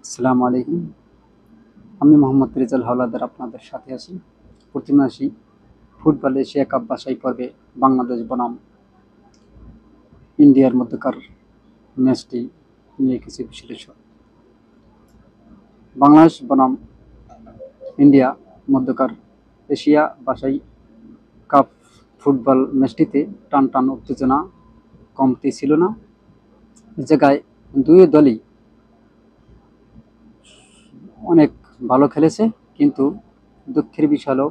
আসসালামু আলাইকুম। আমি মোহাম্মদ রেজাল হাওলাদার আপনাদের সাথে আছি। প্রতি মাসেই ফুটবল এশিয়া কাপ বাছাই পর্বে বাংলাদেশ বনাম ইন্ডিয়ার মধ্যকার ম্যাচটি নিয়ে কিছু বিশ্লেষণ। বাংলাদেশ বনাম ইন্ডিয়া মধ্যকার এশিয়া বাছাই কাপ ফুটবল ম্যাচটিতে টান টান উত্তেজনা কমতি ছিল না। এ জায়গায় দুই দলই অনেক ভালো খেলেছে, কিন্তু দুঃখের বিষয় হলো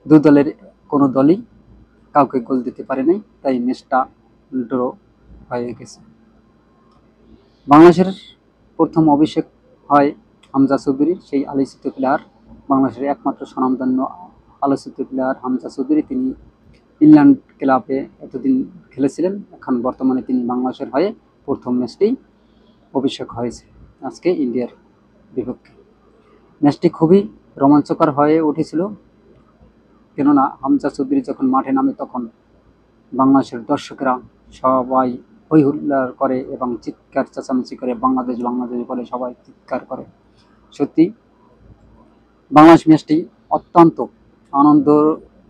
দু দলের কোনো দলই কাউকে গোল দিতে পারে নাই, তাই ম্যাচটা ড্র হয়ে গেছে। বাংলাদেশের প্রথম অভিষেক হয় হামজা চৌধুরীর, সেই আলোচিত প্লেয়ার, বাংলাদেশের একমাত্র স্বনামধন্য আলোচিত প্লেয়ার হামজা চৌধুরী। তিনি ইংল্যান্ড ক্লাবে এতদিন খেলেছিলেন, এখন বর্তমানে তিনি বাংলাদেশের হয়ে প্রথম ম্যাচটি অভিষেক হয়েছে আজকে ইন্ডিয়ার বিপক্ষে। ম্যাচটি খুবই রোমাঞ্চকর হয়ে উঠেছিল, কেননা হামজা চৌধুরী যখন মাঠে নামে তখন বাংলাদেশের দর্শকেরা সবাই হই হুল্লার করে এবং চিৎকার চেঁচামেচি করে, বাংলাদেশ বাংলাদেশ বলে সবাই চিৎকার করে। সত্যি বাংলাদেশ ম্যাচটি অত্যন্ত আনন্দ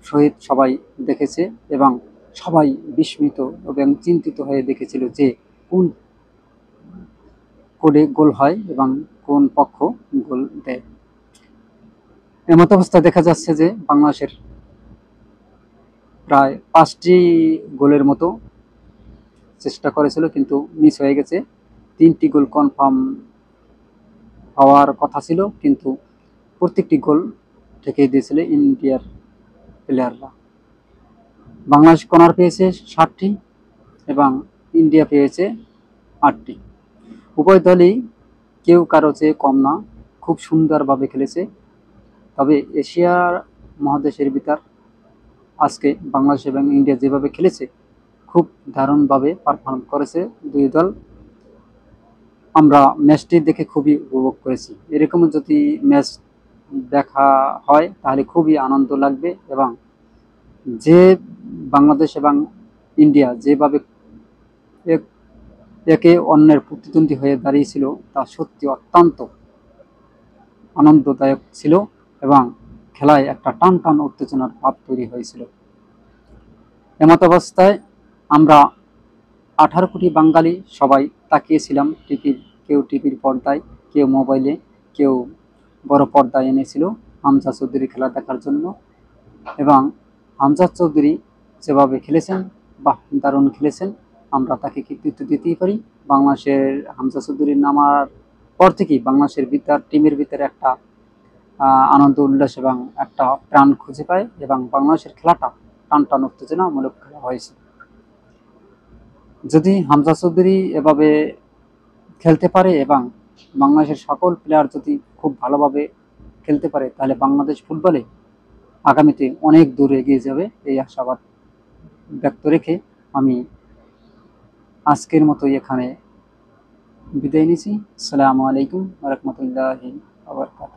সহিত সবাই দেখেছে এবং সবাই বিস্মিত এবং চিন্তিত হয়ে দেখেছিল যে কোন কোডে গোল হয় এবং কোন পক্ষ গোল দেয়। এমত অবস্থা দেখা যাচ্ছে যে বাংলাদেশের প্রায় 5টি গোলের মতো চেষ্টা করেছিল, কিন্তু মিস হয়ে গেছে। 3টি গোল কনফার্ম হওয়ার কথা ছিল, কিন্তু প্রত্যেকটি গোল ঠেকিয়ে দিয়েছিল ইন্ডিয়ার প্লেয়াররা। বাংলাদেশ কর্নার পেয়েছে 7টি এবং ইন্ডিয়া পেয়েছে 8টি। উভয় দলই কেউ কারো চেয়ে কম না, খুব সুন্দরভাবে খেলেছে। তবে এশিয়ার মহাদেশের ভিতর আজকে বাংলাদেশ এবং ইন্ডিয়া যেভাবে খেলেছে, খুব দারুণভাবে পারফর্ম করেছে দুই দল। আমরা ম্যাচটি দেখে খুবই উপভোগ করেছি। এরকম যদি ম্যাচ দেখা হয় তাহলে খুবই আনন্দ লাগবে, এবং যে বাংলাদেশ এবং ইন্ডিয়া যেভাবে একে অন্যের প্রতিদ্বন্দ্বী হয়ে দাঁড়িয়েছিল তা সত্যি অত্যন্ত আনন্দদায়ক ছিল এবং খেলায় একটা টান টান উত্তেজনার ভাব তৈরি হয়েছিল। এমত অবস্থায় আমরা 18 কোটি বাঙালি সবাই তাকিয়েছিলাম টিভির, কেউ টিভির পর্দায়, কেউ মোবাইলে, কেউ বড় পর্দায় এনেছিল হামজা চৌধুরী খেলা দেখার জন্য। এবং হামজা চৌধুরী যেভাবে খেলেছেন, বাহ দারুণ খেলেছেন, আমরা তাকে কৃতিত্ব দিতেই পারি। বাংলাদেশের হামজা চৌধুরীর নামার পর থেকেই বাংলাদেশের টিমের ভিতরে একটা আনন্দ উল্লাস এবং একটা প্রাণ খুঁজে পায়, এবং বাংলাদেশের খেলাটা টান টান উত্তেজনামূলক খেলা হয়েছে। যদি হামজা চৌধুরী এভাবে খেলতে পারে এবং বাংলাদেশের সকল প্লেয়ার যদি খুব ভালোভাবে খেলতে পারে, তাহলে বাংলাদেশ ফুটবলে আগামীতে অনেক দূর এগিয়ে যাবে, এই আশাবাদ ব্যক্ত রেখে আমি আজকের মতো এখানে বিদায় নিচ্ছি। আসসালামু আলাইকুম ওয়া রাহমাতুল্লাহি ওয়া বারাকাতুহু।